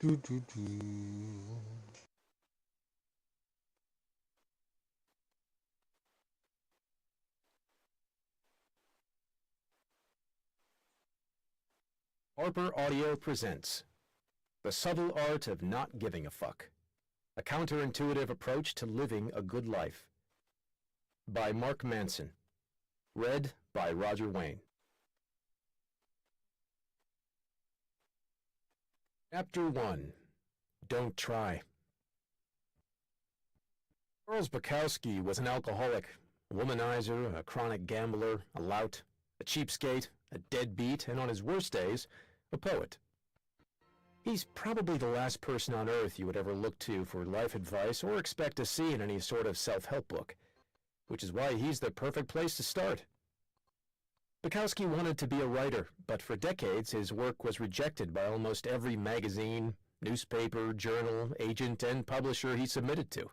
Do, do, do. Harper Audio presents The Subtle Art of Not Giving a Fuck, a counterintuitive approach to living a good life. By Mark Manson. Read by Roger Wayne. Chapter 1. Don't Try. Charles Bukowski was an alcoholic, a womanizer, a chronic gambler, a lout, a cheapskate, a deadbeat, and on his worst days, a poet. He's probably the last person on earth you would ever look to for life advice or expect to see in any sort of self-help book, which is why he's the perfect place to start. Bukowski wanted to be a writer, but for decades his work was rejected by almost every magazine, newspaper, journal, agent, and publisher he submitted to.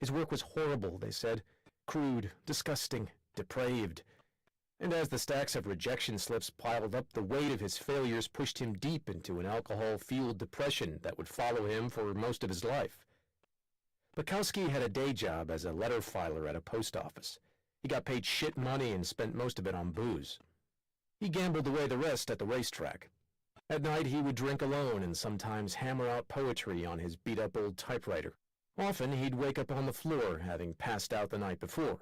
His work was horrible, they said, crude, disgusting, depraved. And as the stacks of rejection slips piled up, the weight of his failures pushed him deep into an alcohol-fueled depression that would follow him for most of his life. Bukowski had a day job as a letter filer at a post office. He got paid shit money and spent most of it on booze. He gambled away the rest at the racetrack. At night he would drink alone and sometimes hammer out poetry on his beat-up old typewriter. Often he'd wake up on the floor, having passed out the night before.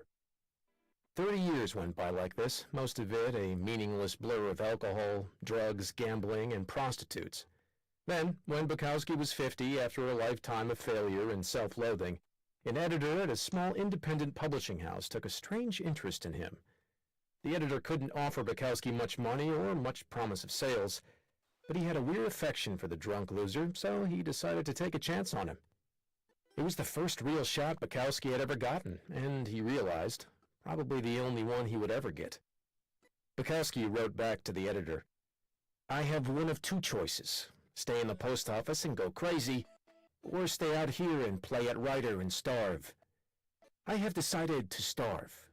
30 years went by like this, most of it a meaningless blur of alcohol, drugs, gambling, and prostitutes. Then, when Bukowski was 50, after a lifetime of failure and self-loathing, an editor at a small independent publishing house took a strange interest in him. The editor couldn't offer Bukowski much money or much promise of sales, but he had a weird affection for the drunk loser, so he decided to take a chance on him. It was the first real shot Bukowski had ever gotten, and he realized, probably the only one he would ever get. Bukowski wrote back to the editor, "I have one of two choices, stay in the post office and go crazy, or stay out here and play at writer and starve. I have decided to starve."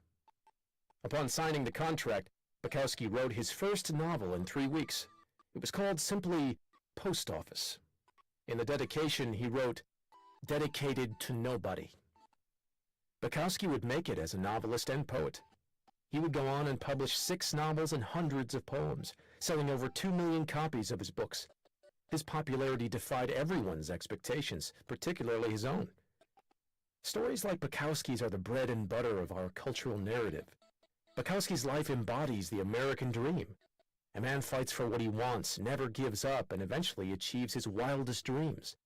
Upon signing the contract, Bukowski wrote his first novel in 3 weeks. It was called simply Post Office. In the dedication, he wrote, "Dedicated to nobody." Bukowski would make it as a novelist and poet. He would go on and publish 6 novels and hundreds of poems, selling over 2 million copies of his books. His popularity defied everyone's expectations, particularly his own. Stories like Bukowski's are the bread and butter of our cultural narrative. Bukowski's life embodies the American dream. A man fights for what he wants, never gives up, and eventually achieves his wildest dreams.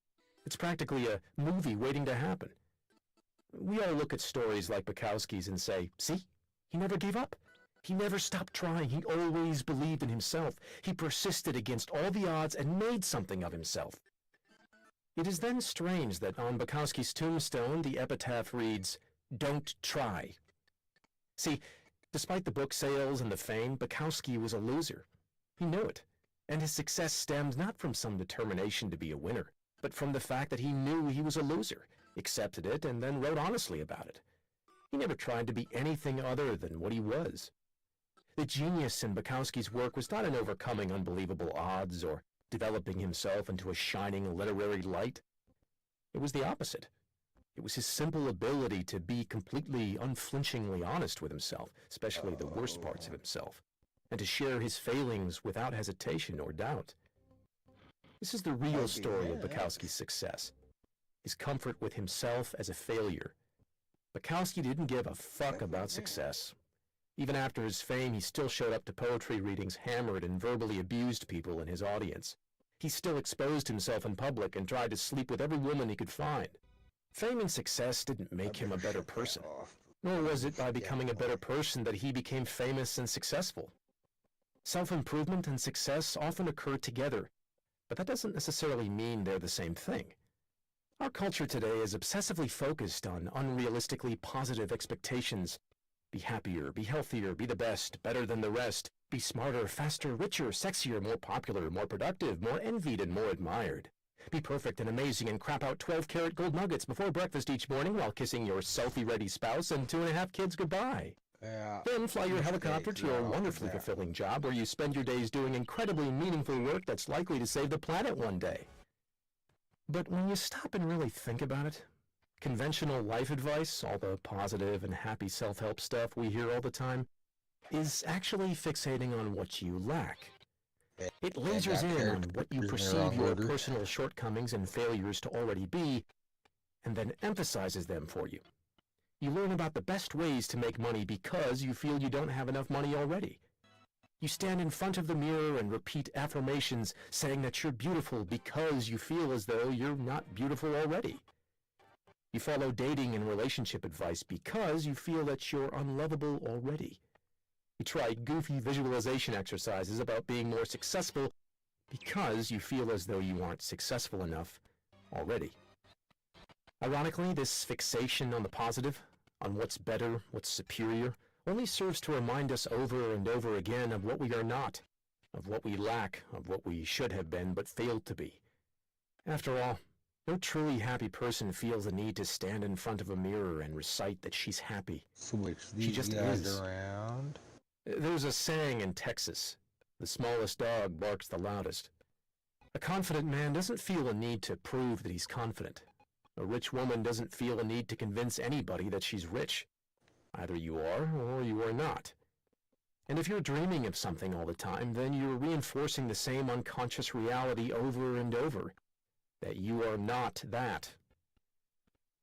It's practically a movie waiting to happen. We all look at stories like Bukowski's and say, see, he never gave up. He never stopped trying. He always believed in himself. He persisted against all the odds and made something of himself. It is then strange that on Bukowski's tombstone, the epitaph reads, "Don't try." See, despite the book sales and the fame, Bukowski was a loser. He knew it, and his success stemmed not from some determination to be a winner, but from the fact that he knew he was a loser, accepted it, and then wrote honestly about it. He never tried to be anything other than what he was. The genius in Bukowski's work was not in overcoming unbelievable odds or developing himself into a shining literary light. It was the opposite. It was his simple ability to be completely unflinchingly honest with himself, especially the worst parts of himself, and to share his failings without hesitation or doubt. This is the real story of Bukowski's success. His comfort with himself as a failure. Bukowski didn't give a fuck about success. Even after his fame, he still showed up to poetry readings, hammered and verbally abused people in his audience. He still exposed himself in public and tried to sleep with every woman he could find. Fame and success didn't make him a better person, nor was it by becoming a better person that he became famous and successful. Self-improvement and success often occur together, but that doesn't necessarily mean they're the same thing. Our culture today is obsessively focused on unrealistically positive expectations. Be happier, be healthier, be the best, better than the rest, be smarter, faster, richer, sexier, more popular, more productive, more envied, and more admired. Be perfect and amazing and crap out 12-karat gold nuggets before breakfast each morning while kissing your selfie-ready spouse and 2.5 kids goodbye. Then fly your helicopter to your wonderfully fulfilling job where you spend your days doing incredibly meaningful work that's likely to save the planet one day. But when you stop and really think about it, conventional life advice, all the positive and happy self-help stuff we hear all the time, is actually fixating on what you lack. It lasers in on what you perceive your personal shortcomings and failures to already be, and then emphasizes them for you. You learn about the best ways to make money because you feel you don't have enough money already. You stand in front of the mirror and repeat affirmations saying that you're beautiful because you feel as though you're not beautiful already. You follow dating and relationship advice because you feel that you're unlovable already. You try goofy visualization exercises about being more successful because you feel as though you aren't successful enough already. Ironically, this fixation on the positive, on what's better, what's superior, only serves to remind us over and over again of what we are not, of what we lack, of what we should have been but failed to be. After all, no truly happy person feels the need to stand in front of a mirror and recite that she's happy. Switch She these just guys is. around. There's a saying in Texas, the smallest dog barks the loudest. A confident man doesn't feel a need to prove that he's confident. A rich woman doesn't feel a need to convince anybody that she's rich. Either you are or you are not. And if you're dreaming of something all the time, then you're reinforcing the same unconscious reality over and over, that you are not that.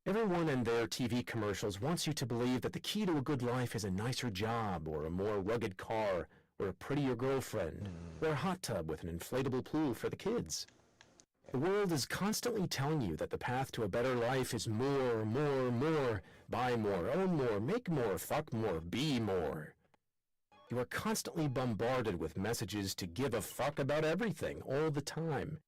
Everyone in their TV commercials wants you to believe that the key to a good life is a nicer job, or a more rugged car, or a prettier girlfriend, or a hot tub with an inflatable pool for the kids. The world is constantly telling you that the path to a better life is more, more, more, buy more, own more, make more, fuck more, be more. You are constantly bombarded with messages to give a fuck about everything all the time.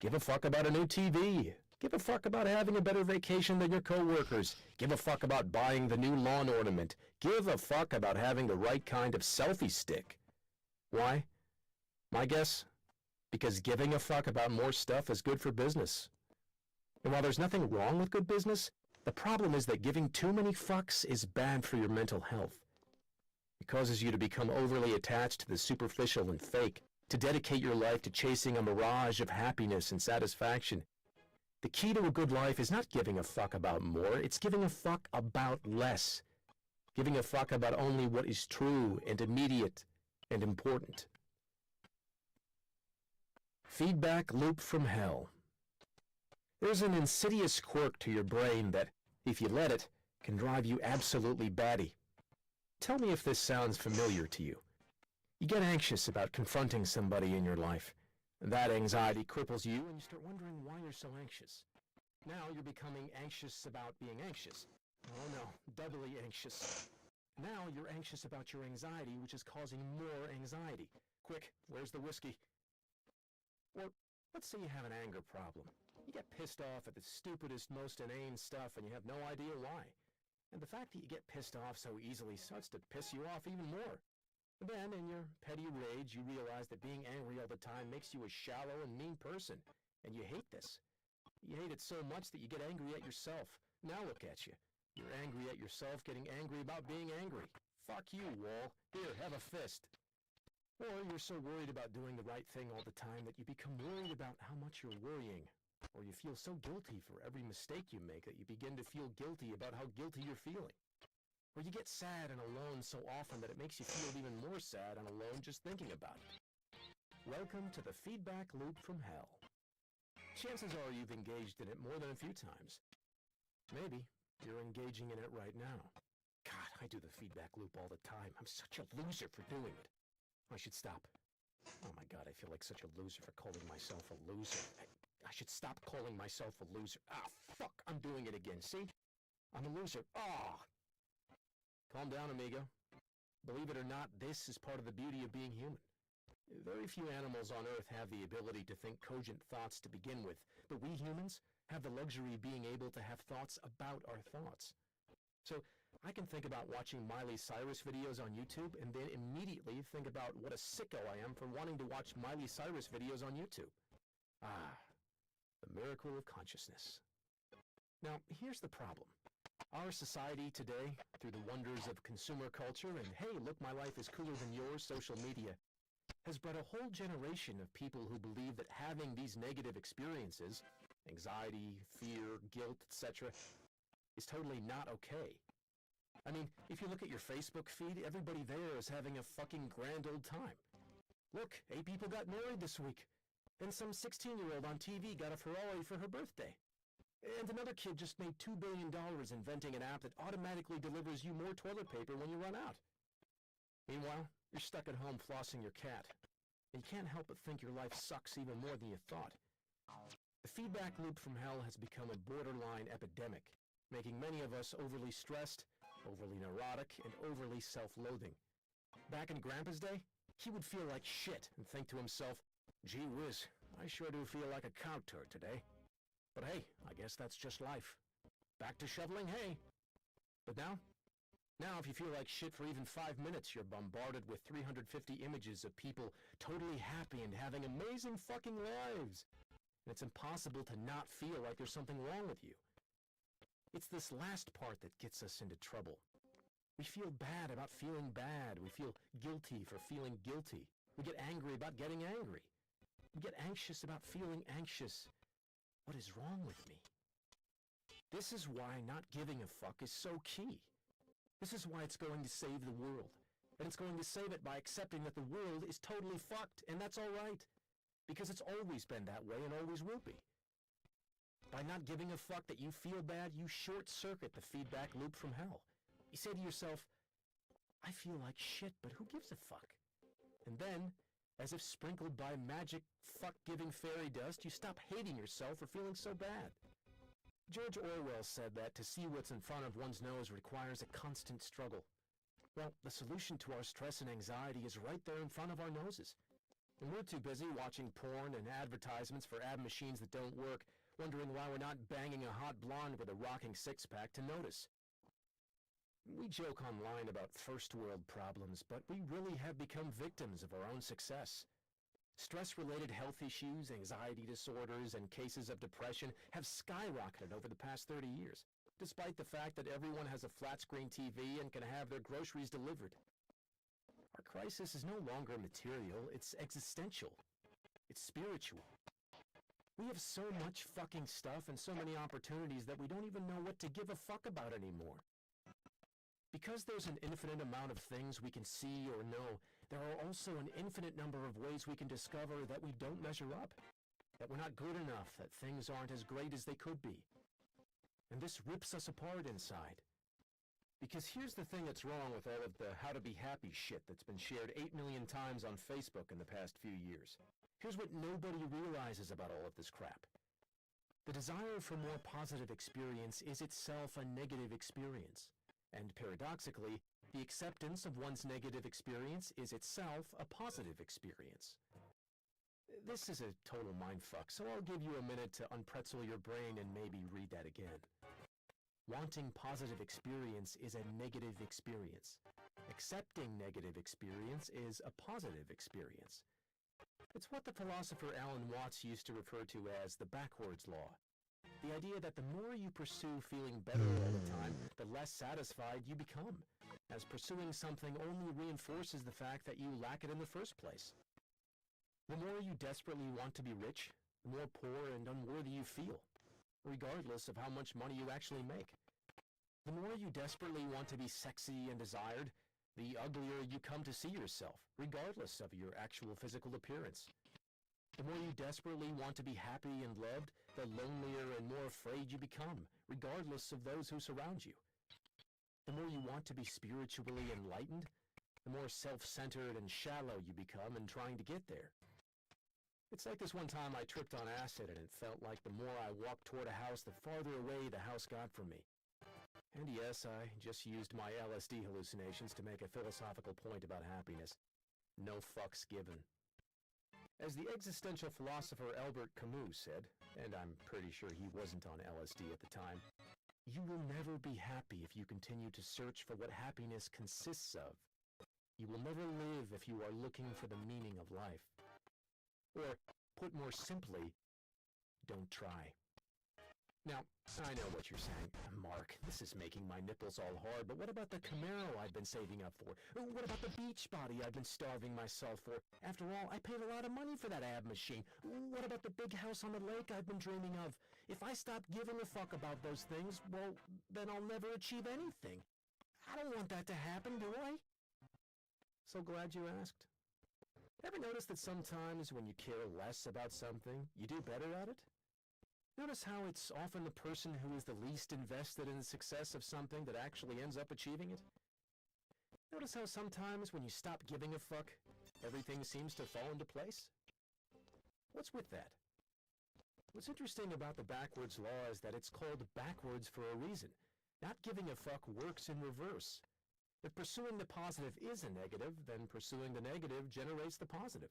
Give a fuck about a new TV. Give a fuck about having a better vacation than your coworkers. Give a fuck about buying the new lawn ornament. Give a fuck about having the right kind of selfie stick. Why? My guess? Because giving a fuck about more stuff is good for business. And while there's nothing wrong with good business, the problem is that giving too many fucks is bad for your mental health. It causes you to become overly attached to the superficial and fake, to dedicate your life to chasing a mirage of happiness and satisfaction. The key to a good life is not giving a fuck about more, it's giving a fuck about less. Giving a fuck about only what is true and immediate and important. Feedback loop from hell. There's an insidious quirk to your brain that, if you let it, can drive you absolutely batty. Tell me if this sounds familiar to you. You get anxious about confronting somebody in your life. That anxiety cripples you and you start wondering why you're so anxious. Now you're becoming anxious about being anxious. Oh no, doubly anxious. Now you're anxious about your anxiety, which is causing more anxiety. Quick, where's the whiskey? Or let's say you have an anger problem. You get pissed off at the stupidest, most inane stuff and you have no idea why. And the fact that you get pissed off so easily starts to piss you off even more. And then, in your petty rage, you realize that being angry all the time makes you a shallow and mean person. And you hate this. You hate it so much that you get angry at yourself. Now look at you. You're angry at yourself getting angry about being angry. Fuck you, wall. Here, have a fist. Or you're so worried about doing the right thing all the time that you become worried about how much you're worrying. Or you feel so guilty for every mistake you make that you begin to feel guilty about how guilty you're feeling. Or you get sad and alone so often that it makes you feel even more sad and alone just thinking about it. Welcome to the feedback loop from hell. Chances are you've engaged in it more than a few times. Maybe you're engaging in it right now. God, I do the feedback loop all the time. I'm such a loser for doing it. I should stop. Oh my God, I feel like such a loser for calling myself a loser. I should stop calling myself a loser. Ah, fuck, I'm doing it again. See? I'm a loser. Ah! Calm down, amigo. Believe it or not, this is part of the beauty of being human. Very few animals on Earth have the ability to think cogent thoughts to begin with, but we humans have the luxury of being able to have thoughts about our thoughts. So I can think about watching Miley Cyrus videos on YouTube and then immediately think about what a sicko I am for wanting to watch Miley Cyrus videos on YouTube. Ah, the miracle of consciousness. Now, here's the problem. Our society today, through the wonders of consumer culture and, hey, look, my life is cooler than yours, social media, has bred a whole generation of people who believe that having these negative experiences anxiety, fear, guilt, etc., is totally not okay. I mean, if you look at your Facebook feed, everybody there is having a fucking grand old time. Look, 8 people got married this week. And some 16-year-old on TV got a Ferrari for her birthday. And another kid just made $2 billion inventing an app that automatically delivers you more toilet paper when you run out. Meanwhile, you're stuck at home flossing your cat. And you can't help but think your life sucks even more than you thought. The feedback loop from hell has become a borderline epidemic, making many of us overly stressed, overly neurotic, and overly self-loathing. Back in Grandpa's day, he would feel like shit and think to himself, "Gee whiz, I sure do feel like a cow turd today. But hey, I guess that's just life. Back to shoveling hay." But now if you feel like shit for even 5 minutes, you're bombarded with 350 images of people totally happy and having amazing fucking lives. And it's impossible to not feel like there's something wrong with you. It's this last part that gets us into trouble. We feel bad about feeling bad. We feel guilty for feeling guilty. We get angry about getting angry. We get anxious about feeling anxious. What is wrong with me? This is why not giving a fuck is so key. This is why it's going to save the world. And it's going to save it by accepting that the world is totally fucked, and that's all right. Because it's always been that way and always will be. By not giving a fuck that you feel bad, you short-circuit the feedback loop from hell. You say to yourself, "I feel like shit, but who gives a fuck?" And then, as if sprinkled by magic fuck-giving fairy dust, you stop hating yourself for feeling so bad. George Orwell said that to see what's in front of one's nose requires a constant struggle. Well, the solution to our stress and anxiety is right there in front of our noses. And we're too busy watching porn and advertisements for ab machines that don't work, wondering why we're not banging a hot blonde with a rocking six-pack to notice. We joke online about first-world problems, but we really have become victims of our own success. Stress-related health issues, anxiety disorders, and cases of depression have skyrocketed over the past 30 years, despite the fact that everyone has a flat-screen TV and can have their groceries delivered. Our crisis is no longer material, it's existential. It's spiritual. We have so much fucking stuff and so many opportunities that we don't even know what to give a fuck about anymore. Because there's an infinite amount of things we can see or know, there are also an infinite number of ways we can discover that we don't measure up, that we're not good enough, that things aren't as great as they could be. And this rips us apart inside. Because here's the thing that's wrong with all of the how to be happy shit that's been shared 8 million times on Facebook in the past few years. Here's what nobody realizes about all of this crap. The desire for more positive experience is itself a negative experience. And paradoxically, the acceptance of one's negative experience is itself a positive experience. This is a total mindfuck, so I'll give you a minute to unpretzel your brain and maybe read that again. Wanting positive experience is a negative experience. Accepting negative experience is a positive experience. It's what the philosopher Alan Watts used to refer to as the backwards law. The idea that the more you pursue feeling better all the time, the less satisfied you become, as pursuing something only reinforces the fact that you lack it in the first place. The more you desperately want to be rich, the more poor and unworthy you feel, regardless of how much money you actually make. The more you desperately want to be sexy and desired, the uglier you come to see yourself, regardless of your actual physical appearance. The more you desperately want to be happy and loved, the lonelier and more afraid you become, regardless of those who surround you. The more you want to be spiritually enlightened, the more self-centered and shallow you become in trying to get there. It's like this one time I tripped on acid and it felt like the more I walked toward a house, the farther away the house got from me. And yes, I just used my LSD hallucinations to make a philosophical point about happiness. No fucks given. As the existential philosopher Albert Camus said, and I'm pretty sure he wasn't on LSD at the time, you will never be happy if you continue to search for what happiness consists of. You will never live if you are looking for the meaning of life. Or, put more simply, don't try. Now, I know what you're saying. Mark, this is making my nipples all hard, but what about the Camaro I've been saving up for? What about the beach body I've been starving myself for? After all, I paid a lot of money for that ab machine. What about the big house on the lake I've been dreaming of? If I stop giving a fuck about those things, well, then I'll never achieve anything. I don't want that to happen, do I? So glad you asked. Ever notice that sometimes when you care less about something, you do better at it? Notice how it's often the person who is the least invested in the success of something that actually ends up achieving it? Notice how sometimes when you stop giving a fuck, everything seems to fall into place? What's with that? What's interesting about the backwards law is that it's called backwards for a reason. Not giving a fuck works in reverse. If pursuing the positive is a negative, then pursuing the negative generates the positive.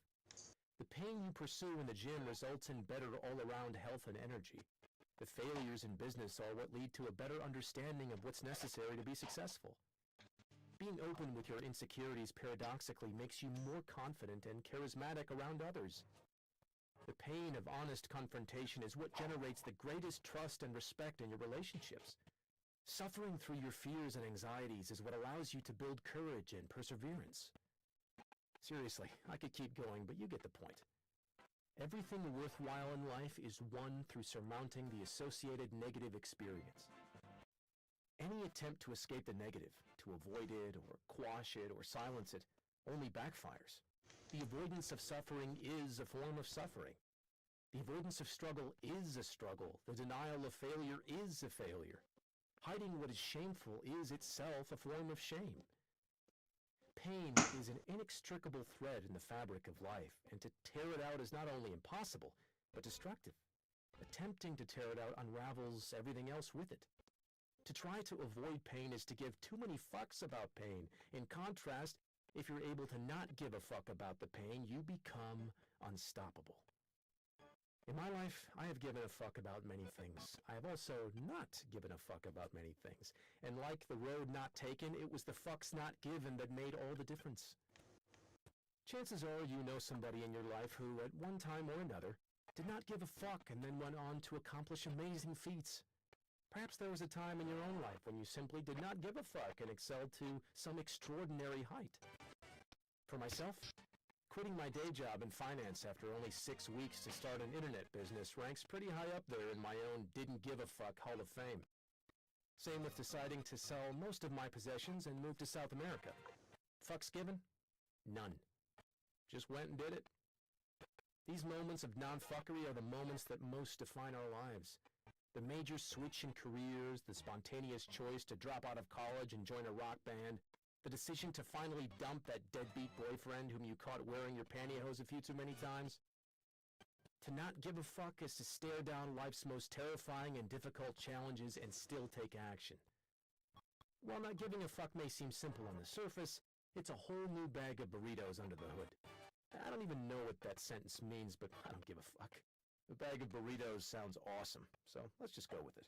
The pain you pursue in the gym results in better all-around health and energy. The failures in business are what lead to a better understanding of what's necessary to be successful. Being open with your insecurities paradoxically makes you more confident and charismatic around others. The pain of honest confrontation is what generates the greatest trust and respect in your relationships. Suffering through your fears and anxieties is what allows you to build courage and perseverance. Seriously, I could keep going, but you get the point. Everything worthwhile in life is won through surmounting the associated negative experience. Any attempt to escape the negative, to avoid it or quash it or silence it, only backfires. The avoidance of suffering is a form of suffering. The avoidance of struggle is a struggle. The denial of failure is a failure. Hiding what is shameful is itself a form of shame. Pain is an inextricable thread in the fabric of life, and to tear it out is not only impossible, but destructive. Attempting to tear it out unravels everything else with it. To try to avoid pain is to give too many fucks about pain. In contrast, if you're able to not give a fuck about the pain, you become unstoppable. In my life, I have given a fuck about many things. I have also not given a fuck about many things. And like the road not taken, it was the fucks not given that made all the difference. Chances are you know somebody in your life who, at one time or another, did not give a fuck and then went on to accomplish amazing feats. Perhaps there was a time in your own life when you simply did not give a fuck and excelled to some extraordinary height. For myself, quitting my day job in finance after only 6 weeks to start an internet business ranks pretty high up there in my own didn't give a fuck Hall of Fame. Same with deciding to sell most of my possessions and move to South America. Fucks given? None. Just went and did it. These moments of non-fuckery are the moments that most define our lives. The major switch in careers, the spontaneous choice to drop out of college and join a rock band, the decision to finally dump that deadbeat boyfriend whom you caught wearing your pantyhose a few too many times. To not give a fuck is to stare down life's most terrifying and difficult challenges and still take action. While not giving a fuck may seem simple on the surface, it's a whole new bag of burritos under the hood. I don't even know what that sentence means, but I don't give a fuck. A bag of burritos sounds awesome, so let's just go with it.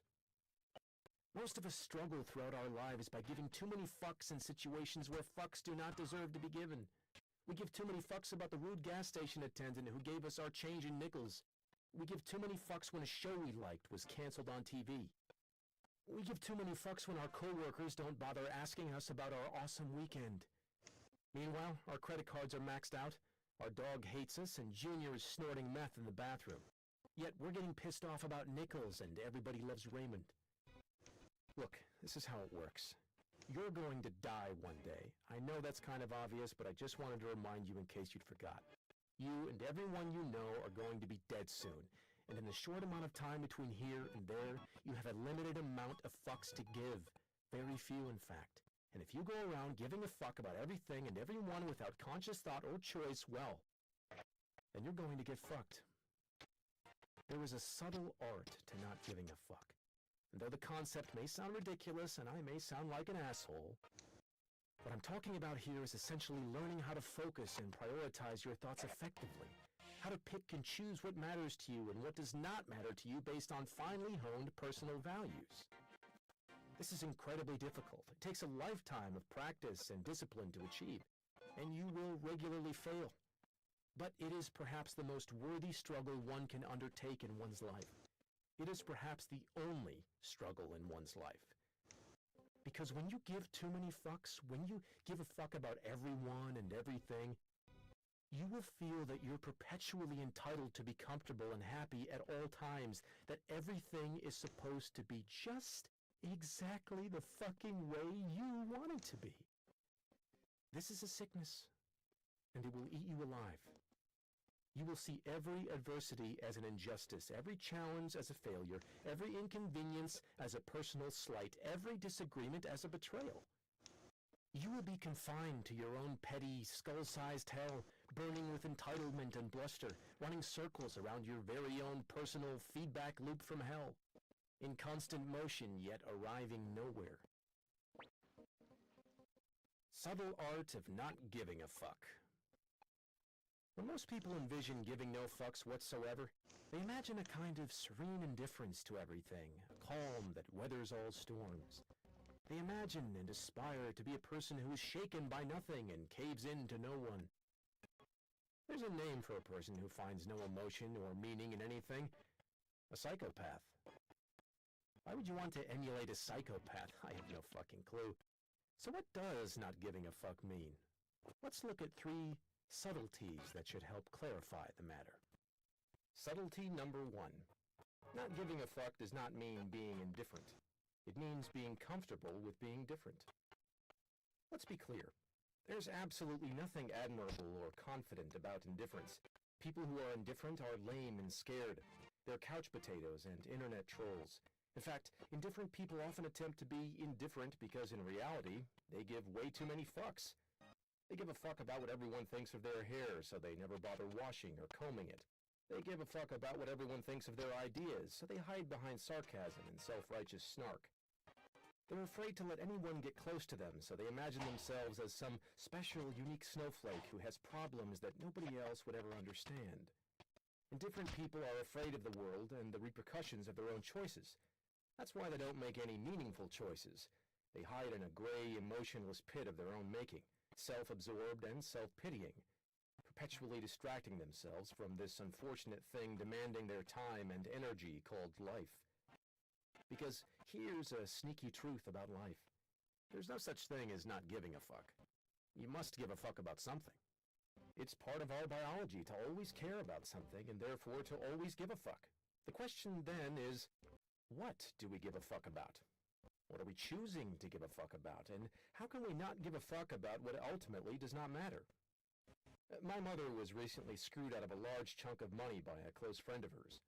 Most of us struggle throughout our lives by giving too many fucks in situations where fucks do not deserve to be given. We give too many fucks about the rude gas station attendant who gave us our change in nickels. We give too many fucks when a show we liked was canceled on TV. We give too many fucks when our coworkers don't bother asking us about our awesome weekend. Meanwhile, our credit cards are maxed out, our dog hates us, and Junior is snorting meth in the bathroom. Yet we're getting pissed off about nickels and everybody loves Raymond. Look, this is how it works. You're going to die one day. I know that's kind of obvious, but I just wanted to remind you in case you'd forgot. You and everyone you know are going to be dead soon, and in the short amount of time between here and there, you have a limited amount of fucks to give. Very few, in fact. And if you go around giving a fuck about everything and everyone without conscious thought or choice, well, then you're going to get fucked. There is a subtle art to not giving a fuck. And though the concept may sound ridiculous and I may sound like an asshole, what I'm talking about here is essentially learning how to focus and prioritize your thoughts effectively, how to pick and choose what matters to you and what does not matter to you based on finely honed personal values. This is incredibly difficult. It takes a lifetime of practice and discipline to achieve, and you will regularly fail. But it is perhaps the most worthy struggle one can undertake in one's life. It is perhaps the only struggle in one's life. Because when you give too many fucks, when you give a fuck about everyone and everything, you will feel that you're perpetually entitled to be comfortable and happy at all times, that everything is supposed to be just exactly the fucking way you want it to be. This is a sickness, and it will eat you alive. You will see every adversity as an injustice, every challenge as a failure, every inconvenience as a personal slight, every disagreement as a betrayal. You will be confined to your own petty, skull-sized hell, burning with entitlement and bluster, running circles around your very own personal feedback loop from hell, in constant motion yet arriving nowhere. Subtle art of not giving a fuck. When most people envision giving no fucks whatsoever, they imagine a kind of serene indifference to everything, a calm that weathers all storms. They imagine and aspire to be a person who is shaken by nothing and caves in to no one. There's a name for a person who finds no emotion or meaning in anything: a psychopath. Why would you want to emulate a psychopath? I have no fucking clue. So what does not giving a fuck mean? Let's look at 3 subtleties that should help clarify the matter. Subtlety number 1. Not giving a fuck does not mean being indifferent. It means being comfortable with being different. Let's be clear. There's absolutely nothing admirable or confident about indifference. People who are indifferent are lame and scared. They're couch potatoes and internet trolls. In fact, indifferent people often attempt to be indifferent because in reality, they give way too many fucks. They give a fuck about what everyone thinks of their hair, so they never bother washing or combing it. They give a fuck about what everyone thinks of their ideas, so they hide behind sarcasm and self-righteous snark. They're afraid to let anyone get close to them, so they imagine themselves as some special, unique snowflake who has problems that nobody else would ever understand. Indifferent people are afraid of the world and the repercussions of their own choices. That's why they don't make any meaningful choices. They hide in a gray, emotionless pit of their own making, self-absorbed and self-pitying, perpetually distracting themselves from this unfortunate thing demanding their time and energy called life. Because here's a sneaky truth about life. There's no such thing as not giving a fuck. You must give a fuck about something. It's part of our biology to always care about something and therefore to always give a fuck. The question then is, what do we give a fuck about? What are we choosing to give a fuck about? And how can we not give a fuck about what ultimately does not matter? My mother was recently screwed out of a large chunk of money by a close friend of hers.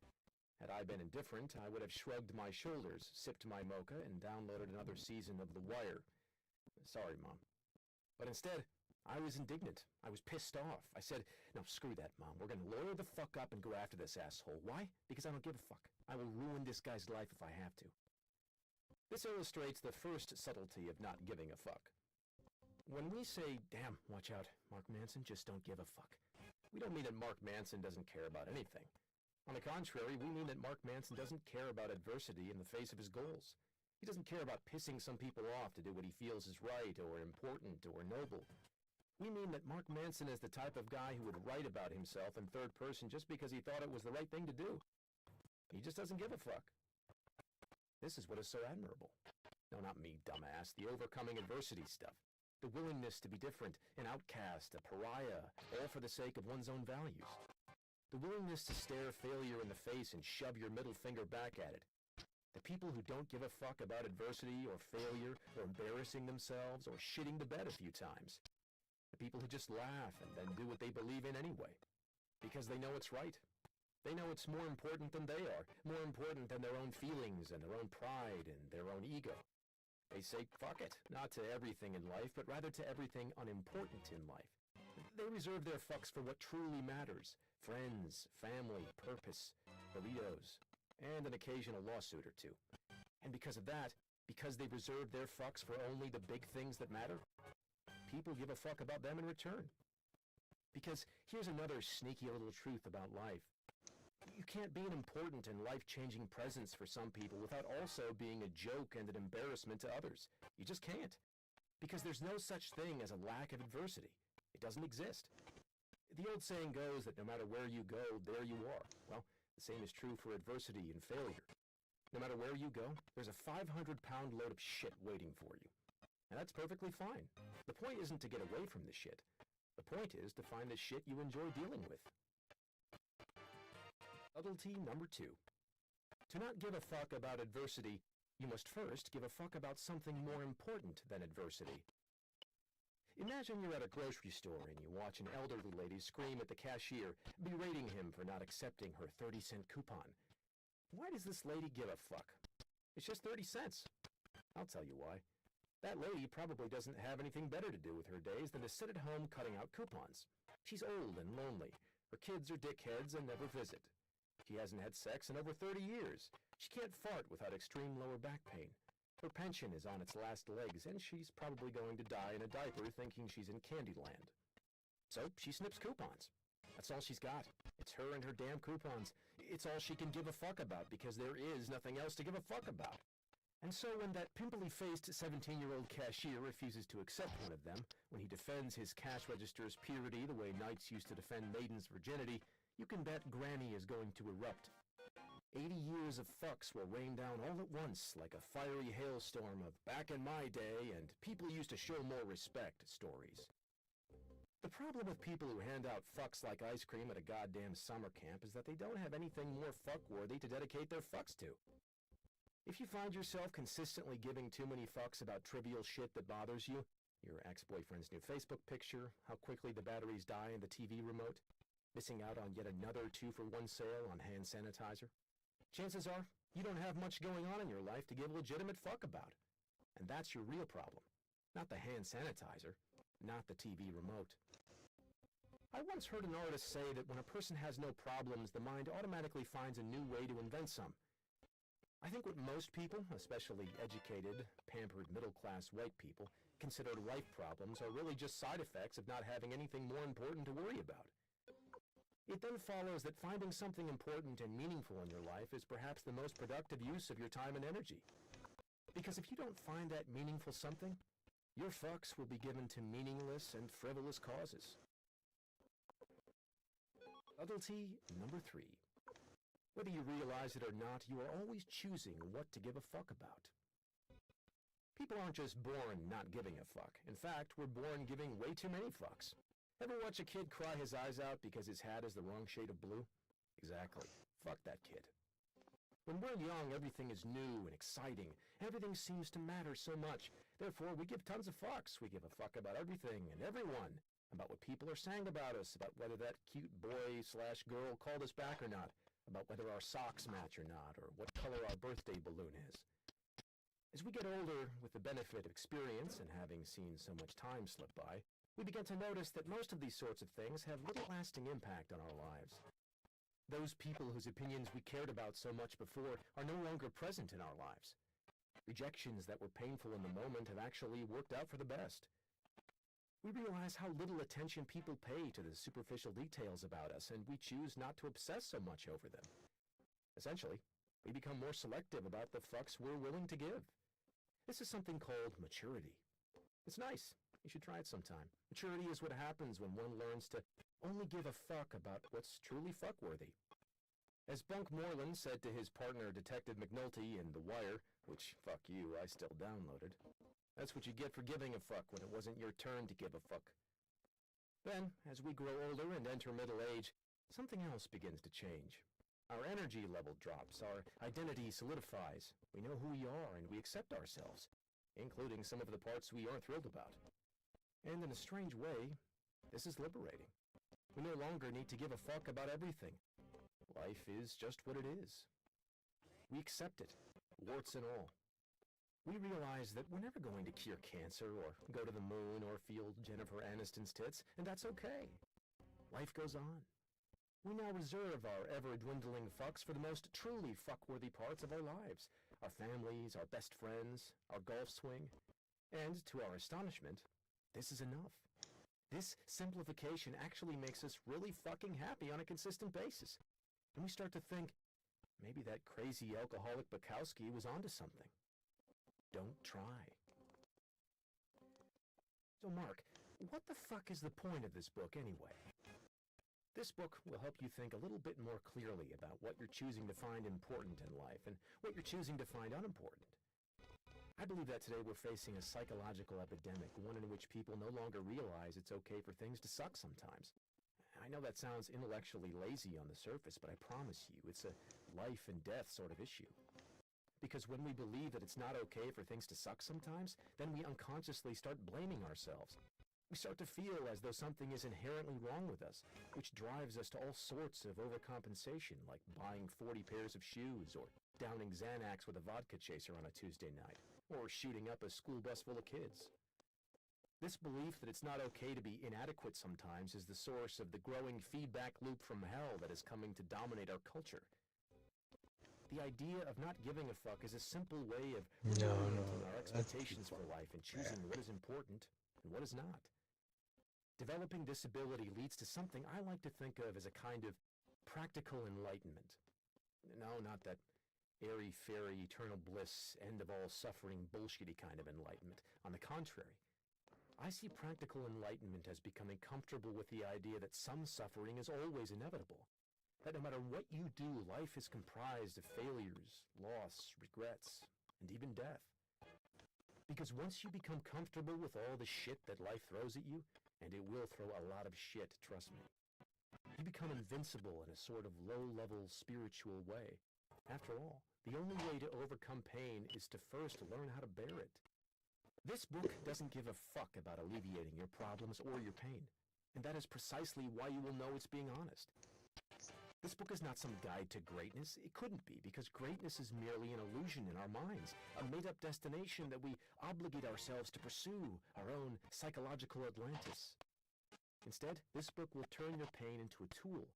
Had I been indifferent, I would have shrugged my shoulders, sipped my mocha, and downloaded another season of The Wire. Sorry, Mom. But instead, I was indignant. I was pissed off. I said, no, screw that, Mom. We're going to lawyer the fuck up and go after this asshole. Why? Because I don't give a fuck. I will ruin this guy's life if I have to. This illustrates the first subtlety of not giving a fuck. When we say, damn, watch out, Mark Manson just don't give a fuck, we don't mean that Mark Manson doesn't care about anything. On the contrary, we mean that Mark Manson doesn't care about adversity in the face of his goals. He doesn't care about pissing some people off to do what he feels is right or important or noble. We mean that Mark Manson is the type of guy who would write about himself in third person just because he thought it was the right thing to do. He just doesn't give a fuck. This is what is so admirable. No, not me, dumbass. The overcoming adversity stuff. The willingness to be different, an outcast, a pariah, all for the sake of one's own values. The willingness to stare failure in the face and shove your middle finger back at it. The people who don't give a fuck about adversity or failure or embarrassing themselves or shitting the bed a few times. The people who just laugh and then do what they believe in anyway. Because they know it's right. They know it's more important than they are, more important than their own feelings and their own pride and their own ego. They say, fuck it, not to everything in life, but rather to everything unimportant in life. They reserve their fucks for what truly matters: friends, family, purpose, burritos, and an occasional lawsuit or two. And because of that, because they reserve their fucks for only the big things that matter, people give a fuck about them in return. Because here's another sneaky little truth about life. You can't be an important and life-changing presence for some people without also being a joke and an embarrassment to others. You just can't. Because there's no such thing as a lack of adversity. It doesn't exist. The old saying goes that no matter where you go, there you are. Well, The same is true for adversity and failure. No matter where you go, there's a 500-pound load of shit waiting for you. And that's perfectly fine. The point isn't to get away from the shit. The point is to find the shit you enjoy dealing with. Subtlety number 2. To not give a fuck about adversity, you must first give a fuck about something more important than adversity. Imagine you're at a grocery store and you watch an elderly lady scream at the cashier, berating him for not accepting her 30-cent coupon. Why does this lady give a fuck? It's just 30 cents. I'll tell you why. That lady probably doesn't have anything better to do with her days than to sit at home cutting out coupons. She's old and lonely. Her kids are dickheads and never visit. She hasn't had sex in over 30 years. She can't fart without extreme lower back pain. Her pension is on its last legs, and she's probably going to die in a diaper thinking she's in Candyland. So she snips coupons. That's all she's got. It's her and her damn coupons. It's all she can give a fuck about because there is nothing else to give a fuck about. And so when that pimply-faced 17-year-old cashier refuses to accept one of them, when he defends his cash register's purity the way knights used to defend maidens' virginity, you can bet Granny is going to erupt. 80 years of fucks will rain down all at once like a fiery hailstorm of back in my day and people used to show more respect stories. The problem with people who hand out fucks like ice cream at a goddamn summer camp is that they don't have anything more fuck-worthy to dedicate their fucks to. If you find yourself consistently giving too many fucks about trivial shit that bothers you, your ex-boyfriend's new Facebook picture, how quickly the batteries die in the TV remote, missing out on yet another 2-for-1 sale on hand sanitizer, chances are you don't have much going on in your life to give a legitimate fuck about. And that's your real problem. Not the hand sanitizer, not the TV remote. I once heard an artist say that when a person has no problems, the mind automatically finds a new way to invent some. I think what most people, especially educated, pampered middle-class white people, consider life problems are really just side effects of not having anything more important to worry about. It then follows that finding something important and meaningful in your life is perhaps the most productive use of your time and energy. Because if you don't find that meaningful something, your fucks will be given to meaningless and frivolous causes. Subtlety number 3. Whether you realize it or not, you are always choosing what to give a fuck about. People aren't just born not giving a fuck. In fact, we're born giving way too many fucks. Ever watch a kid cry his eyes out because his hat is the wrong shade of blue? Exactly. Fuck that kid. When we're young, everything is new and exciting. Everything seems to matter so much. Therefore, we give tons of fucks. We give a fuck about everything and everyone. About what people are saying about us, about whether that cute boy/girl called us back or not, about whether our socks match or not, or what color our birthday balloon is. As we get older, with the benefit of experience and having seen so much time slip by, we begin to notice that most of these sorts of things have little lasting impact on our lives. Those people whose opinions we cared about so much before are no longer present in our lives. Rejections that were painful in the moment have actually worked out for the best. We realize how little attention people pay to the superficial details about us, and we choose not to obsess so much over them. Essentially, we become more selective about the fucks we're willing to give. This is something called maturity. It's nice. You should try it sometime. Maturity is what happens when one learns to only give a fuck about what's truly fuck-worthy. As Bunk Moreland said to his partner Detective McNulty in The Wire, which, fuck you, I still downloaded, that's what you get for giving a fuck when it wasn't your turn to give a fuck. Then, as we grow older and enter middle age, something else begins to change. Our energy level drops, our identity solidifies, we know who we are and we accept ourselves, including some of the parts we aren't thrilled about. And in a strange way, this is liberating. We no longer need to give a fuck about everything. Life is just what it is. We accept it, warts and all. We realize that we're never going to cure cancer or go to the moon or feel Jennifer Aniston's tits, and that's okay. Life goes on. We now reserve our ever-dwindling fucks for the most truly fuck-worthy parts of our lives, our families, our best friends, our golf swing. And, to our astonishment, this is enough. This simplification actually makes us really fucking happy on a consistent basis. And we start to think, maybe that crazy alcoholic Bukowski was onto something. Don't try. So Mark, what the fuck is the point of this book anyway? This book will help you think a little bit more clearly about what you're choosing to find important in life and what you're choosing to find unimportant. I believe that today we're facing a psychological epidemic, one in which people no longer realize it's okay for things to suck sometimes. I know that sounds intellectually lazy on the surface, but I promise you, it's a life and death sort of issue. Because when we believe that it's not okay for things to suck sometimes, then we unconsciously start blaming ourselves. We start to feel as though something is inherently wrong with us, which drives us to all sorts of overcompensation, like buying 40 pairs of shoes, or downing Xanax with a vodka chaser on a Tuesday night, or shooting up a school bus full of kids. This belief that it's not okay to be inadequate sometimes is the source of the growing feedback loop from hell that is coming to dominate our culture. The idea of not giving a fuck is a simple way of reorienting our expectations for life and choosing what is important and what is not. Developing this ability leads to something I like to think of as a kind of practical enlightenment. No, not that airy-fairy, eternal bliss, end-of-all-suffering, bullshitty kind of enlightenment. On the contrary, I see practical enlightenment as becoming comfortable with the idea that some suffering is always inevitable. That no matter what you do, life is comprised of failures, loss, regrets, and even death. Because once you become comfortable with all the shit that life throws at you, and it will throw a lot of shit, trust me, you become invincible in a sort of low-level spiritual way. After all, the only way to overcome pain is to first learn how to bear it. This book doesn't give a fuck about alleviating your problems or your pain, and that is precisely why you will know it's being honest. This book is not some guide to greatness. It couldn't be, because greatness is merely an illusion in our minds, a made-up destination that we obligate ourselves to pursue, our own psychological Atlantis. Instead, this book will turn your pain into a tool,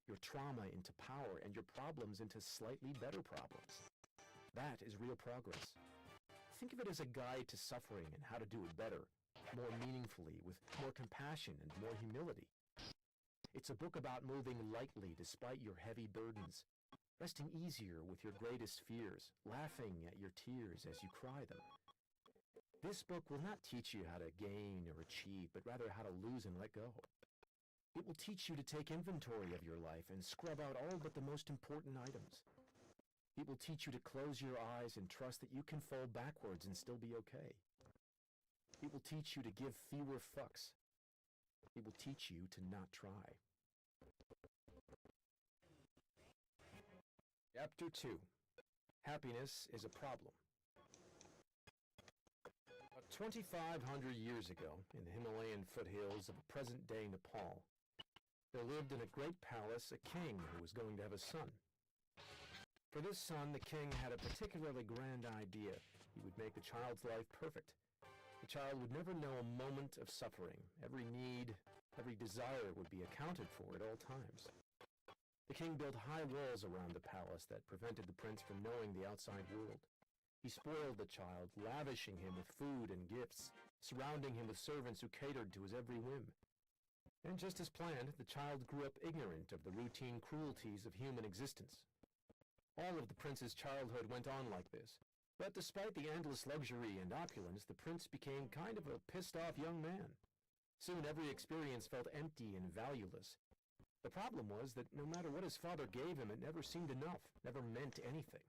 your trauma into power, and your problems into slightly better problems. That is real progress. Think of it as a guide to suffering and how to do it better, more meaningfully, with more compassion and more humility. It's a book about moving lightly despite your heavy burdens, resting easier with your greatest fears, laughing at your tears as you cry them. This book will not teach you how to gain or achieve, but rather how to lose and let go. It will teach you to take inventory of your life and scrub out all but the most important items. It will teach you to close your eyes and trust that you can fall backwards and still be okay. It will teach you to give fewer fucks. It will teach you to not try. Chapter 2. Happiness is a problem. 2,500 years ago, in the Himalayan foothills of present-day Nepal, there lived in a great palace a king who was going to have a son. For this son, the king had a particularly grand idea. He would make the child's life perfect. The child would never know a moment of suffering. Every need, every desire would be accounted for at all times. The king built high walls around the palace that prevented the prince from knowing the outside world. He spoiled the child, lavishing him with food and gifts, surrounding him with servants who catered to his every whim. And just as planned, the child grew up ignorant of the routine cruelties of human existence. All of the prince's childhood went on like this. But despite the endless luxury and opulence, the prince became kind of a pissed-off young man. Soon every experience felt empty and valueless. The problem was that no matter what his father gave him, it never seemed enough, never meant anything.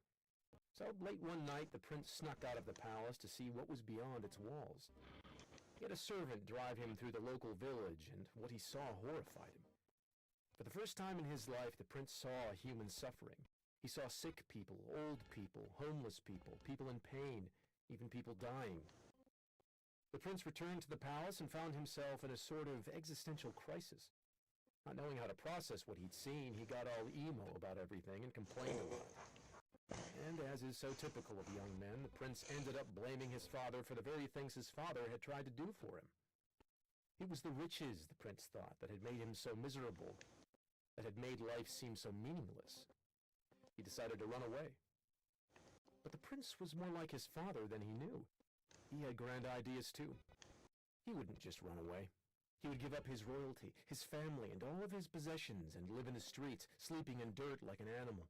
So late one night, the prince snuck out of the palace to see what was beyond its walls. He had a servant drive him through the local village, and what he saw horrified him. For the first time in his life, the prince saw human suffering. He saw sick people, old people, homeless people, people in pain, even people dying. The prince returned to the palace and found himself in a sort of existential crisis. Not knowing how to process what he'd seen, he got all emo about everything and complained a lot. And as is so typical of young men, the prince ended up blaming his father for the very things his father had tried to do for him. It was the riches, the prince thought, that had made him so miserable, that had made life seem so meaningless. He decided to run away. But the prince was more like his father than he knew. He had grand ideas too. He wouldn't just run away. He would give up his royalty, his family, and all of his possessions and live in the streets, sleeping in dirt like an animal.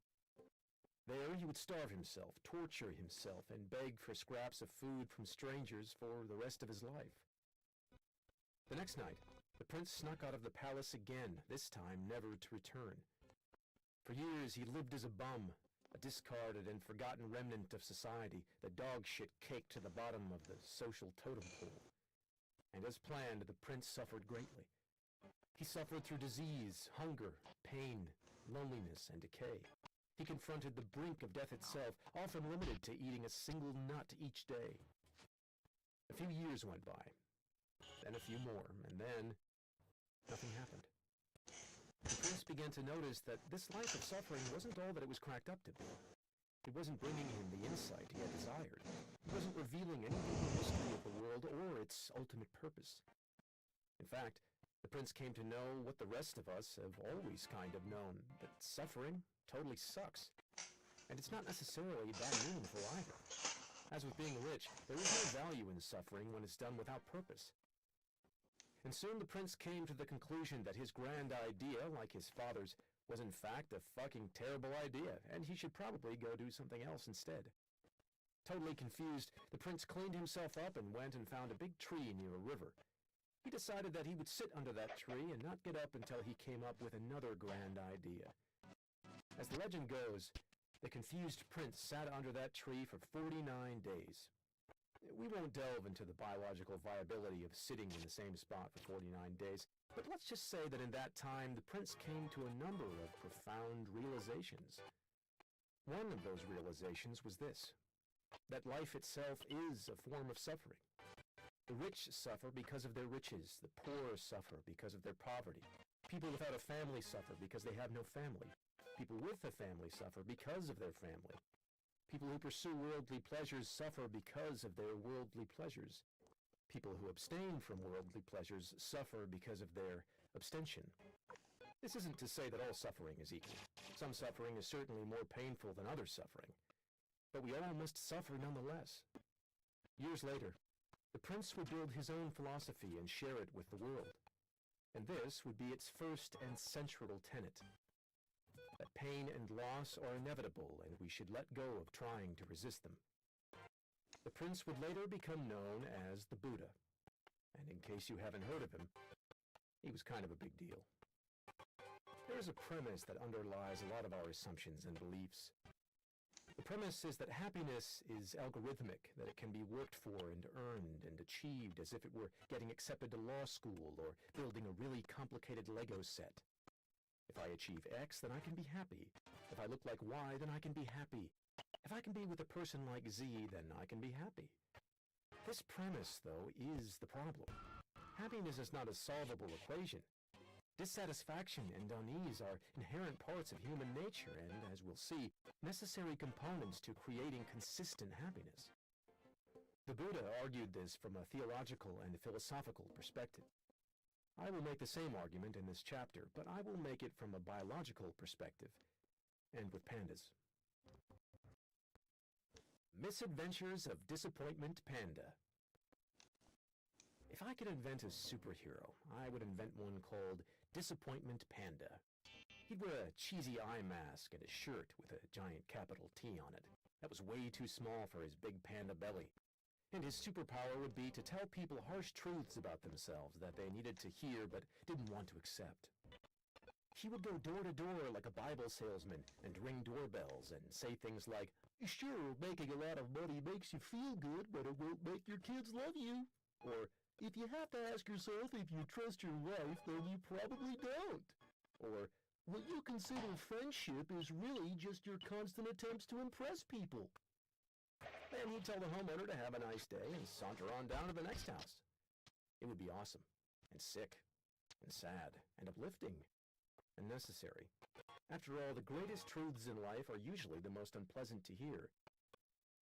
There he would starve himself, torture himself, and beg for scraps of food from strangers for the rest of his life. The next night, The prince snuck out of the palace again, this time never to return. For years he lived as a bum, a discarded and forgotten remnant of society, the dog shit caked to the bottom of the social totem pole. And as planned, the prince suffered greatly. He suffered through disease, hunger, pain, loneliness, and decay. He confronted the brink of death itself, often limited to eating a single nut each day. A few years went by, then a few more, and then nothing happened. The prince began to notice that this life of suffering wasn't all that it was cracked up to be. It wasn't bringing him the insight he had desired. It wasn't revealing any deeper mystery of the world or its ultimate purpose. In fact, the prince came to know what the rest of us have always kind of known, that suffering totally sucks. And it's not necessarily that meaningful either. As with being rich, there is no value in suffering when it's done without purpose. And soon the prince came to the conclusion that his grand idea, like his father's, was in fact a fucking terrible idea, and he should probably go do something else instead. Totally confused, the prince cleaned himself up and went and found a big tree near a river. He decided that he would sit under that tree and not get up until he came up with another grand idea. As the legend goes, the confused prince sat under that tree for 49 days. We won't delve into the biological viability of sitting in the same spot for 49 days, but let's just say that in that time the prince came to a number of profound realizations. One of those realizations was this, that life itself is a form of suffering. The rich suffer because of their riches, the poor suffer because of their poverty. People without a family suffer because they have no family. People with a family suffer because of their family. People who pursue worldly pleasures suffer because of their worldly pleasures. People who abstain from worldly pleasures suffer because of their abstention. This isn't to say that all suffering is equal. Some suffering is certainly more painful than other suffering. But we all must suffer nonetheless. Years later, the prince would build his own philosophy and share it with the world. And this would be its first and central tenet. That pain and loss are inevitable, and we should let go of trying to resist them. The prince would later become known as the Buddha. And in case you haven't heard of him, he was kind of a big deal. There is a premise that underlies a lot of our assumptions and beliefs. The premise is that happiness is algorithmic, that it can be worked for and earned and achieved as if it were getting accepted to law school or building a really complicated Lego set. If I achieve X, then I can be happy. If I look like Y, then I can be happy. If I can be with a person like Z, then I can be happy. This premise, though, is the problem. Happiness is not a solvable equation. Dissatisfaction and unease are inherent parts of human nature and, as we'll see, necessary components to creating consistent happiness. The Buddha argued this from a theological and philosophical perspective. I will make the same argument in this chapter, but I will make it from a biological perspective, and with pandas. Misadventures of Disappointment Panda. If I could invent a superhero, I would invent one called Disappointment Panda. He'd wear a cheesy eye mask and a shirt with a giant capital T on it. That was way too small for his big panda belly. And his superpower would be to tell people harsh truths about themselves that they needed to hear but didn't want to accept. He would go door to door like a Bible salesman and ring doorbells and say things like, "Sure, making a lot of money makes you feel good, but it won't make your kids love you." Or, "If you have to ask yourself if you trust your wife, then you probably don't." Or, "What you consider friendship is really just your constant attempts to impress people." Then he'd tell the homeowner to have a nice day and saunter on down to the next house. It would be awesome, and sick, and sad, and uplifting, and necessary. After all, the greatest truths in life are usually the most unpleasant to hear.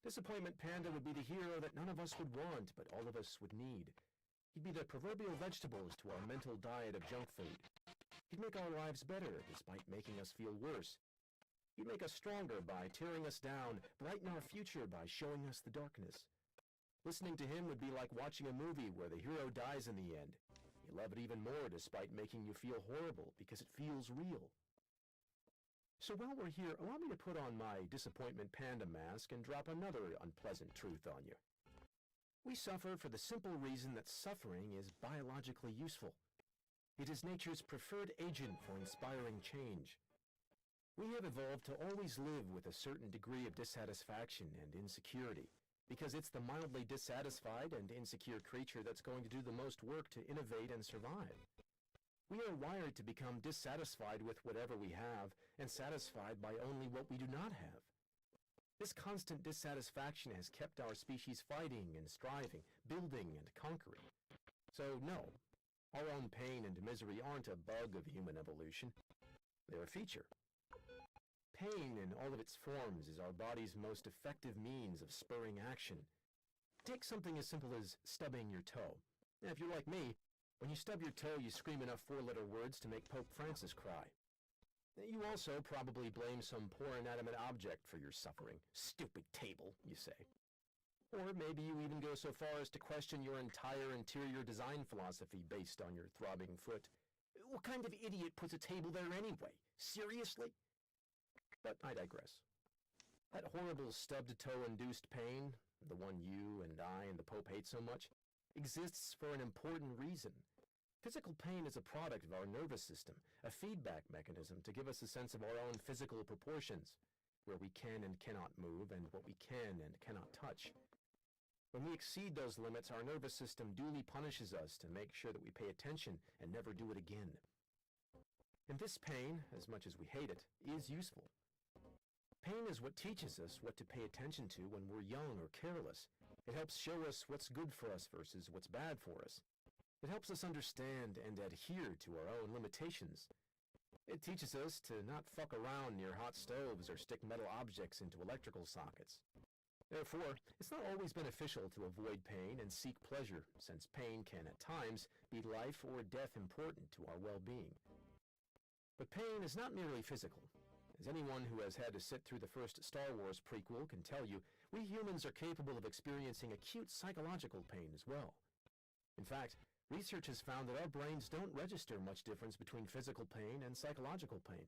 Disappointment Panda would be the hero that none of us would want, but all of us would need. He'd be the proverbial vegetables to our mental diet of junk food. He'd make our lives better, despite making us feel worse. He'd make us stronger by tearing us down, brighten our future by showing us the darkness. Listening to him would be like watching a movie where the hero dies in the end. You love it even more despite making you feel horrible because it feels real. So while we're here, allow me to put on my Disappointment Panda mask and drop another unpleasant truth on you. We suffer for the simple reason that suffering is biologically useful. It is nature's preferred agent for inspiring change. We have evolved to always live with a certain degree of dissatisfaction and insecurity, because it's the mildly dissatisfied and insecure creature that's going to do the most work to innovate and survive. We are wired to become dissatisfied with whatever we have and satisfied by only what we do not have. This constant dissatisfaction has kept our species fighting and striving, building and conquering. So no, our own pain and misery aren't a bug of human evolution. They're a feature. Pain in all of its forms is our body's most effective means of spurring action. Take something as simple as stubbing your toe. Now, if you're like me, when you stub your toe, you scream enough four-letter words to make Pope Francis cry. You also probably blame some poor inanimate object for your suffering. Stupid table, you say. Or maybe you even go so far as to question your entire interior design philosophy based on your throbbing foot. What kind of idiot puts a table there anyway? Seriously? But I digress. That horrible stubbed-toe-induced pain, the one you and I and the Pope hate so much, exists for an important reason. Physical pain is a product of our nervous system, a feedback mechanism to give us a sense of our own physical proportions, where we can and cannot move and what we can and cannot touch. When we exceed those limits, our nervous system duly punishes us to make sure that we pay attention and never do it again. And this pain, as much as we hate it, is useful. Pain is what teaches us what to pay attention to when we're young or careless. It helps show us what's good for us versus what's bad for us. It helps us understand and adhere to our own limitations. It teaches us to not fuck around near hot stoves or stick metal objects into electrical sockets. Therefore, it's not always beneficial to avoid pain and seek pleasure, since pain can at times be life or death important to our well-being. But pain is not merely physical. As anyone who has had to sit through the first Star Wars prequel can tell you, we humans are capable of experiencing acute psychological pain as well. In fact, research has found that our brains don't register much difference between physical pain and psychological pain.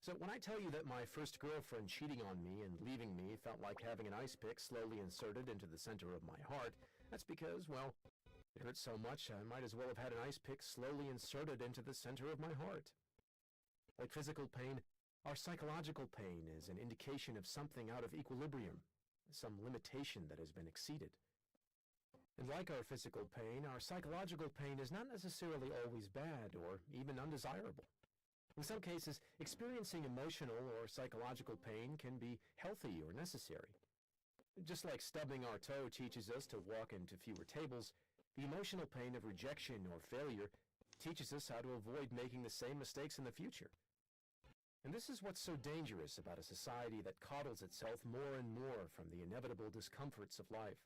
So when I tell you that my first girlfriend cheating on me and leaving me felt like having an ice pick slowly inserted into the center of my heart, that's because, well, it hurt so much I might as well have had an ice pick slowly inserted into the center of my heart. Like physical pain, our psychological pain is an indication of something out of equilibrium, some limitation that has been exceeded. And like our physical pain, our psychological pain is not necessarily always bad or even undesirable. In some cases, experiencing emotional or psychological pain can be healthy or necessary. Just like stubbing our toe teaches us to walk into fewer tables, the emotional pain of rejection or failure teaches us how to avoid making the same mistakes in the future. And this is what's so dangerous about a society that coddles itself more and more from the inevitable discomforts of life.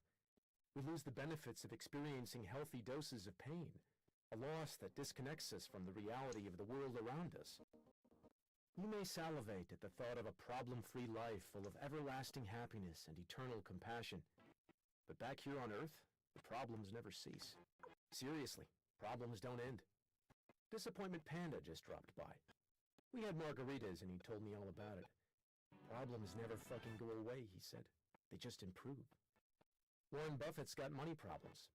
We lose the benefits of experiencing healthy doses of pain, a loss that disconnects us from the reality of the world around us. You may salivate at the thought of a problem-free life full of everlasting happiness and eternal compassion. But back here on Earth, the problems never cease. Seriously, problems don't end. Disappointment Panda just dropped by. We had margaritas and he told me all about it. Problems never fucking go away, he said. They just improve. Warren Buffett's got money problems.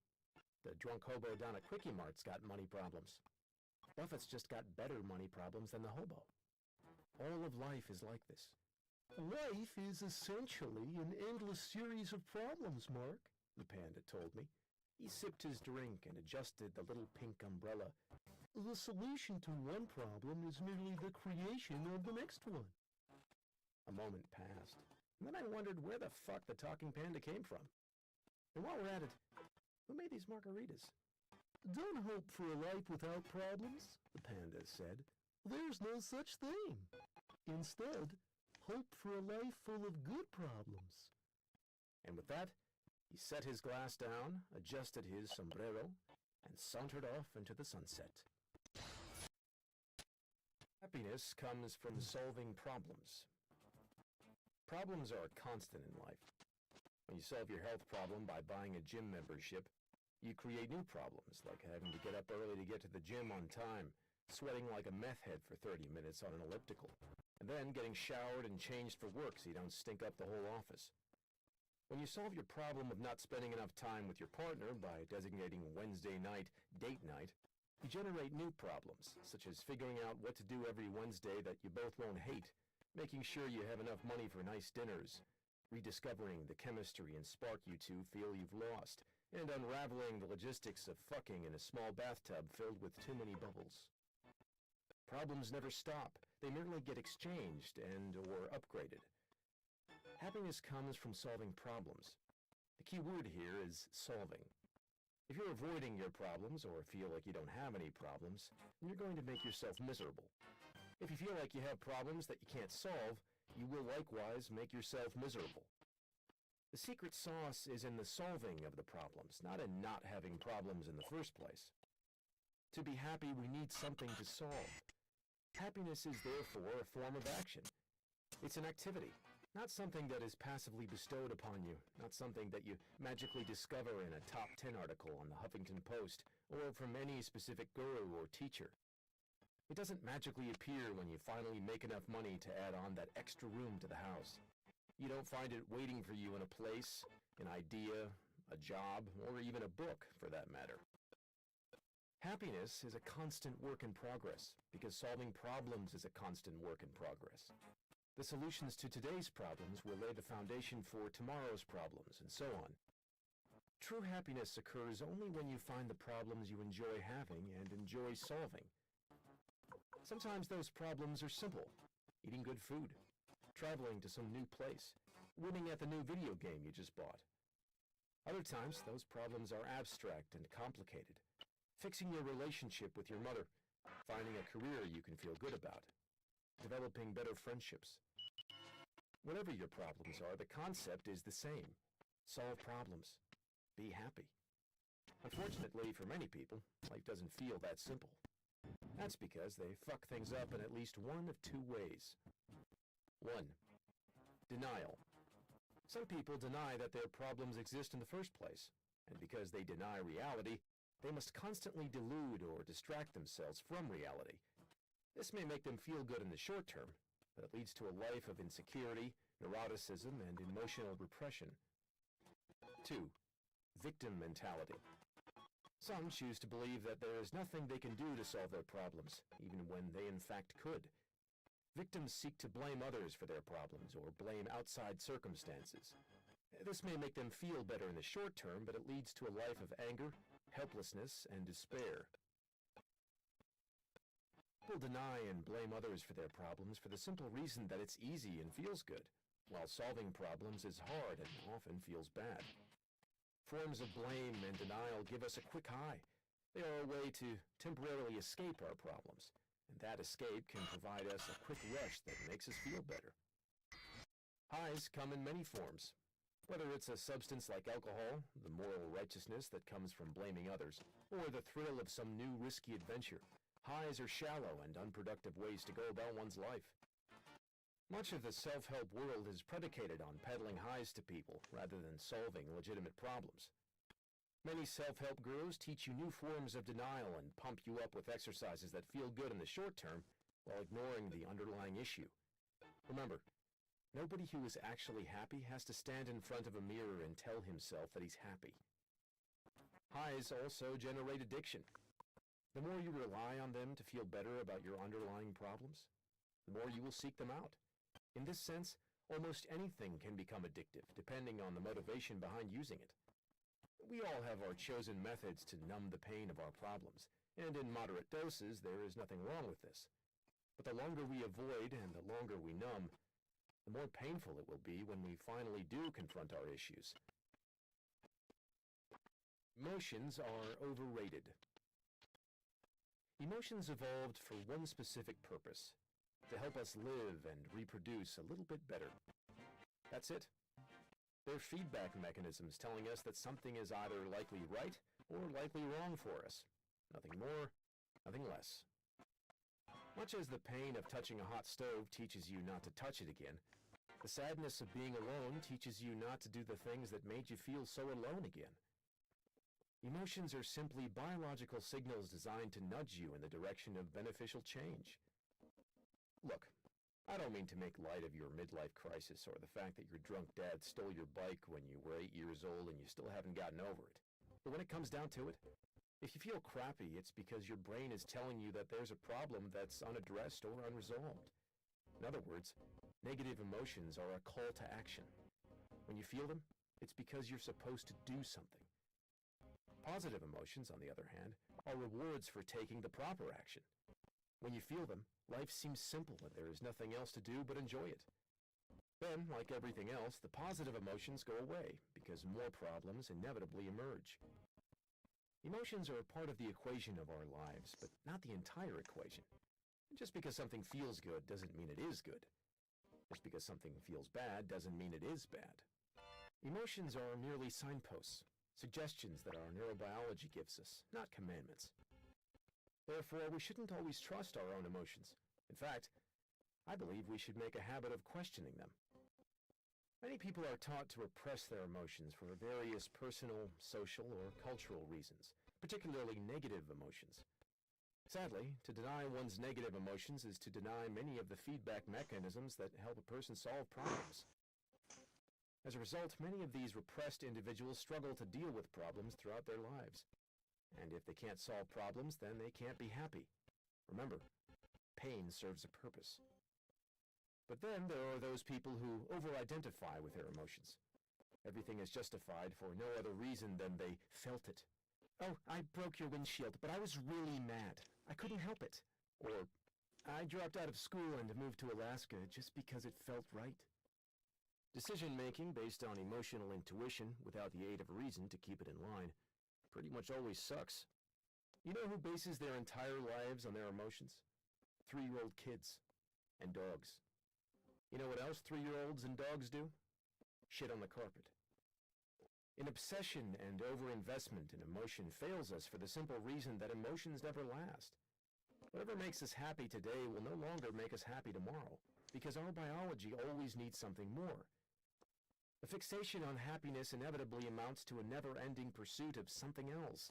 The drunk hobo down at Quickie Mart's got money problems. Buffett's just got better money problems than the hobo. All of life is like this. Life is essentially an endless series of problems, Mark, the panda told me. He sipped his drink and adjusted the little pink umbrella. The solution to one problem is merely the creation of the next one. A moment passed, and then I wondered where the fuck the talking panda came from. And while we're at it, who made these margaritas? Don't hope for a life without problems, the panda said. There's no such thing. Instead, hope for a life full of good problems. And with that, he set his glass down, adjusted his sombrero, and sauntered off into the sunset. Happiness comes from solving problems. Problems are constant in life. When you solve your health problem by buying a gym membership, you create new problems, like having to get up early to get to the gym on time, sweating like a meth head for 30 minutes on an elliptical, and then getting showered and changed for work so you don't stink up the whole office. When you solve your problem of not spending enough time with your partner by designating Wednesday night date night, You generate new problems, such as figuring out what to do every Wednesday that you both won't hate, making sure you have enough money for nice dinners, rediscovering the chemistry and spark you two feel you've lost, and unraveling the logistics of fucking in a small bathtub filled with too many bubbles. Problems never stop. They merely get exchanged or upgraded. Happiness comes from solving problems. The key word here is solving. If you're avoiding your problems or feel like you don't have any problems, then you're going to make yourself miserable. If you feel like you have problems that you can't solve, you will likewise make yourself miserable. The secret sauce is in the solving of the problems, not in not having problems in the first place. To be happy, we need something to solve. Happiness is therefore a form of action. It's an activity, not something that is passively bestowed upon you, not something that you magically discover in a top 10 article on the Huffington Post or from any specific guru or teacher. It doesn't magically appear when you finally make enough money to add on that extra room to the house. You don't find it waiting for you in a place, an idea, a job, or even a book, for that matter. Happiness is a constant work in progress, because solving problems is a constant work in progress. The solutions to today's problems will lay the foundation for tomorrow's problems, and so on. True happiness occurs only when you find the problems you enjoy having and enjoy solving. Sometimes those problems are simple: eating good food, traveling to some new place, winning at the new video game you just bought. Other times, those problems are abstract and complicated. Fixing your relationship with your mother, finding a career you can feel good about, developing better friendships. Whatever your problems are, the concept is the same. Solve problems. Be happy. Unfortunately, for many people, life doesn't feel that simple. That's because they fuck things up in at least one of two ways. 1. Denial. Some people deny that their problems exist in the first place, and because they deny reality, they must constantly delude or distract themselves from reality. This may make them feel good in the short term, but it leads to a life of insecurity, neuroticism, and emotional repression. 2. Victim mentality. Some choose to believe that there is nothing they can do to solve their problems, even when they in fact could. Victims seek to blame others for their problems or blame outside circumstances. This may make them feel better in the short term, but it leads to a life of anger, helplessness, and despair. People deny and blame others for their problems for the simple reason that it's easy and feels good, while solving problems is hard and often feels bad. Forms of blame and denial give us a quick high. They are a way to temporarily escape our problems, and that escape can provide us a quick rush that makes us feel better. Highs come in many forms. Whether it's a substance like alcohol, the moral righteousness that comes from blaming others, or the thrill of some new risky adventure, highs are shallow and unproductive ways to go about one's life. Much of the self-help world is predicated on peddling highs to people rather than solving legitimate problems. Many self-help gurus teach you new forms of denial and pump you up with exercises that feel good in the short term while ignoring the underlying issue. Remember, nobody who is actually happy has to stand in front of a mirror and tell himself that he's happy. Highs also generate addiction. The more you rely on them to feel better about your underlying problems, the more you will seek them out. In this sense, almost anything can become addictive, depending on the motivation behind using it. We all have our chosen methods to numb the pain of our problems, and in moderate doses, there is nothing wrong with this. But the longer we avoid and the longer we numb, the more painful it will be when we finally do confront our issues. Emotions are overrated. Emotions evolved for one specific purpose: to help us live and reproduce a little bit better. That's it. They're feedback mechanisms telling us that something is either likely right or likely wrong for us. Nothing more, nothing less. Much as the pain of touching a hot stove teaches you not to touch it again, the sadness of being alone teaches you not to do the things that made you feel so alone again. Emotions are simply biological signals designed to nudge you in the direction of beneficial change. Look, I don't mean to make light of your midlife crisis or the fact that your drunk dad stole your bike when you were 8 years old and you still haven't gotten over it. But when it comes down to it, If you feel crappy, it's because your brain is telling you that there's a problem that's unaddressed or unresolved. In other words, negative emotions are a call to action. When you feel them, it's because you're supposed to do something. Positive emotions, on the other hand, are rewards for taking the proper action. When you feel them, life seems simple and there is nothing else to do but enjoy it. Then, like everything else, the positive emotions go away because more problems inevitably emerge. Emotions are a part of the equation of our lives, but not the entire equation. Just because something feels good doesn't mean it is good. Just because something feels bad doesn't mean it is bad. Emotions are merely signposts, suggestions that our neurobiology gives us, not commandments. Therefore, we shouldn't always trust our own emotions. In fact, I believe we should make a habit of questioning them. Many people are taught to repress their emotions for various personal, social, or cultural reasons, particularly negative emotions. Sadly, to deny one's negative emotions is to deny many of the feedback mechanisms that help a person solve problems. As a result, many of these repressed individuals struggle to deal with problems throughout their lives. And if they can't solve problems, then they can't be happy. Remember, pain serves a purpose. But then there are those people who over-identify with their emotions. Everything is justified for no other reason than they felt it. Oh, I broke your windshield, but I was really mad. I couldn't help it. Or, I dropped out of school and moved to Alaska just because it felt right. Decision-making based on emotional intuition without the aid of reason to keep it in line pretty much always sucks. You know who bases their entire lives on their emotions? 3-year-old kids and dogs. You know what else 3-year-olds and dogs do? Shit on the carpet. An obsession and overinvestment in emotion fails us for the simple reason that emotions never last. Whatever makes us happy today will no longer make us happy tomorrow, because our biology always needs something more. The fixation on happiness inevitably amounts to a never-ending pursuit of something else.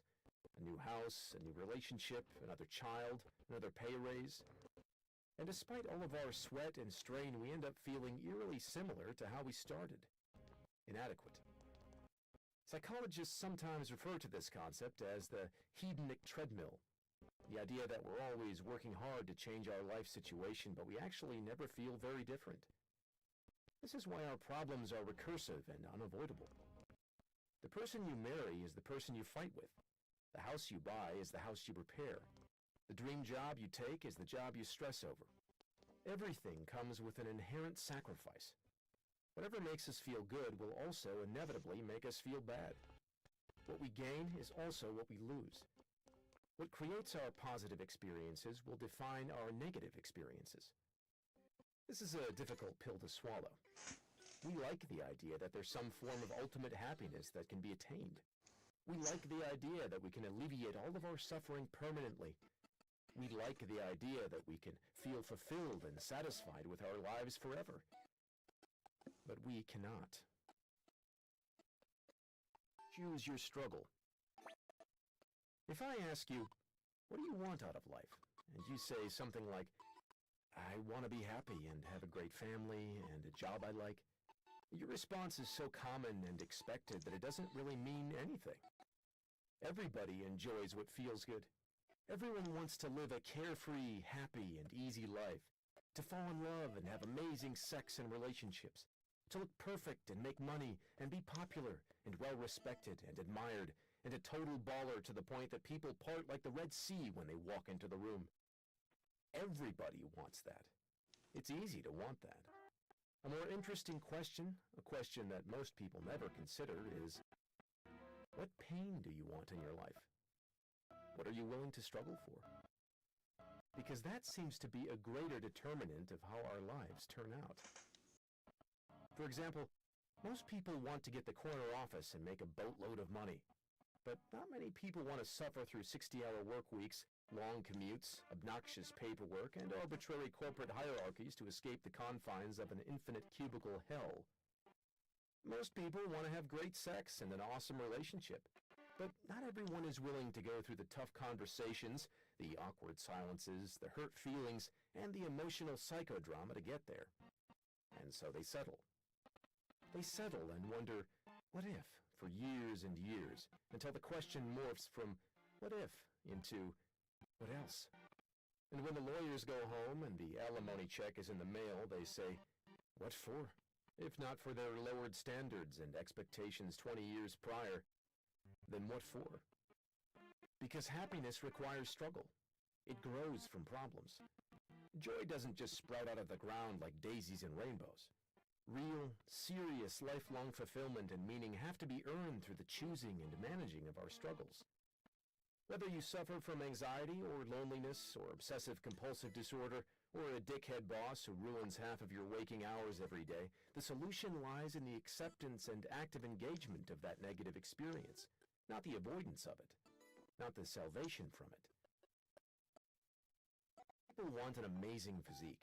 A new house, a new relationship, another child, another pay raise. And despite all of our sweat and strain, we end up feeling eerily similar to how we started. Inadequate. Psychologists sometimes refer to this concept as the hedonic treadmill. The idea that we're always working hard to change our life situation, but we actually never feel very different. This is why our problems are recursive and unavoidable. The person you marry is the person you fight with. The house you buy is the house you repair. The dream job you take is the job you stress over. Everything comes with an inherent sacrifice. Whatever makes us feel good will also inevitably make us feel bad. What we gain is also what we lose. What creates our positive experiences will define our negative experiences. This is a difficult pill to swallow. We like the idea that there's some form of ultimate happiness that can be attained. We like the idea that we can alleviate all of our suffering permanently. We like the idea that we can feel fulfilled and satisfied with our lives forever. But we cannot. Choose your struggle. If I ask you, what do you want out of life? And you say something like, I want to be happy and have a great family and a job I like. Your response is so common and expected that it doesn't really mean anything. Everybody enjoys what feels good. Everyone wants to live a carefree, happy, and easy life, to fall in love and have amazing sex and relationships, to look perfect and make money and be popular and well-respected and admired, and a total baller to the point that people part like the Red Sea when they walk into the room. Everybody wants that. It's easy to want that. A more interesting question, a question that most people never consider, is, what pain do you want in your life? What are you willing to struggle for? Because that seems to be a greater determinant of how our lives turn out. For example, most people want to get the corner office and make a boatload of money. But not many people want to suffer through 60-hour work weeks, long commutes, obnoxious paperwork, and arbitrary corporate hierarchies to escape the confines of an infinite cubicle hell. Most people want to have great sex and an awesome relationship. But not everyone is willing to go through the tough conversations, the awkward silences, the hurt feelings, and the emotional psychodrama to get there. And so they settle. They settle and wonder, what if, for years and years, until the question morphs from, what if into what else? And when the lawyers go home and the alimony check is in the mail, they say, what for? If not for their lowered standards and expectations 20 years prior, then what for? Because happiness requires struggle. It grows from problems. Joy doesn't just sprout out of the ground like daisies and rainbows. Real, serious, lifelong fulfillment and meaning have to be earned through the choosing and managing of our struggles. Whether you suffer from anxiety or loneliness or obsessive-compulsive disorder or a dickhead boss who ruins half of your waking hours every day, the solution lies in the acceptance and active engagement of that negative experience, not the avoidance of it, not the salvation from it. People want an amazing physique,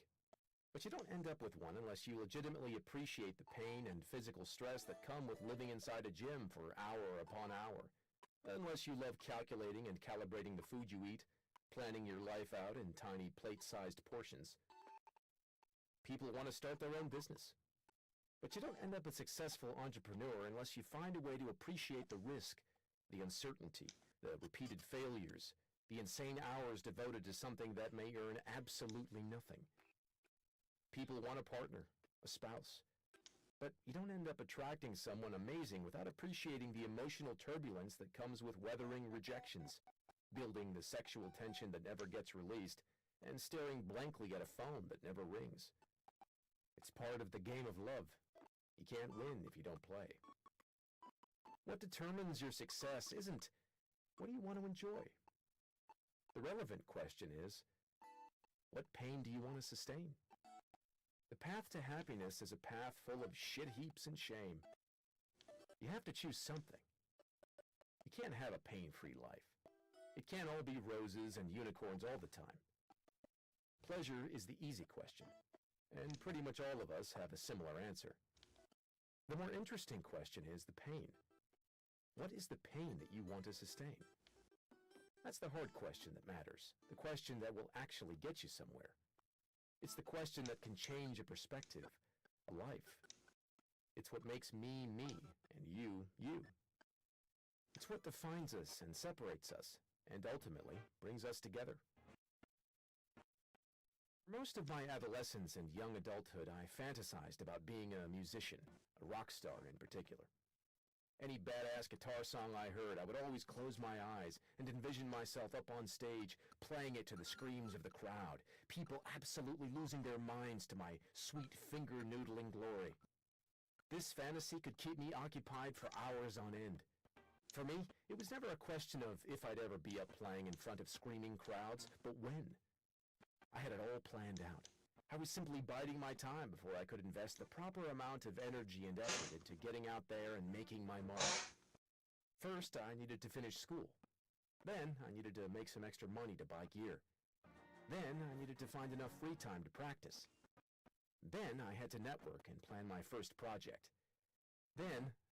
but you don't end up with one unless you legitimately appreciate the pain and physical stress that come with living inside a gym for hour upon hour. Unless you love calculating and calibrating the food you eat, planning your life out in tiny plate-sized portions. People want to start their own business. But you don't end up a successful entrepreneur unless you find a way to appreciate the risk, the uncertainty, the repeated failures, the insane hours devoted to something that may earn absolutely nothing. People want a partner, a spouse. But you don't end up attracting someone amazing without appreciating the emotional turbulence that comes with weathering rejections, building the sexual tension that never gets released, and staring blankly at a phone that never rings. It's part of the game of love. You can't win if you don't play. What determines your success isn't, what do you want to enjoy? The relevant question is, what pain do you want to sustain? The path to happiness is a path full of shit heaps and shame. You have to choose something. You can't have a pain-free life. It can't all be roses and unicorns all the time. Pleasure is the easy question, and pretty much all of us have a similar answer. The more interesting question is the pain. What is the pain that you want to sustain? That's the hard question that matters, the question that will actually get you somewhere. It's the question that can change a perspective, a life. It's what makes me, me, and you, you. It's what defines us and separates us, and ultimately brings us together. For most of my adolescence and young adulthood, I fantasized about being a musician, a rock star in particular. Any badass guitar song I heard, I would always close my eyes and envision myself up on stage, playing it to the screams of the crowd, people absolutely losing their minds to my sweet finger-noodling glory. This fantasy could keep me occupied for hours on end. For me, it was never a question of if I'd ever be up playing in front of screaming crowds, but when. I had it all planned out. I was simply biding my time before I could invest the proper amount of energy and effort into getting out there and making my mark. First, I needed to finish school. Then, I needed to make some extra money to buy gear. Then, I needed to find enough free time to practice. Then, I had to network and plan my first project. Then,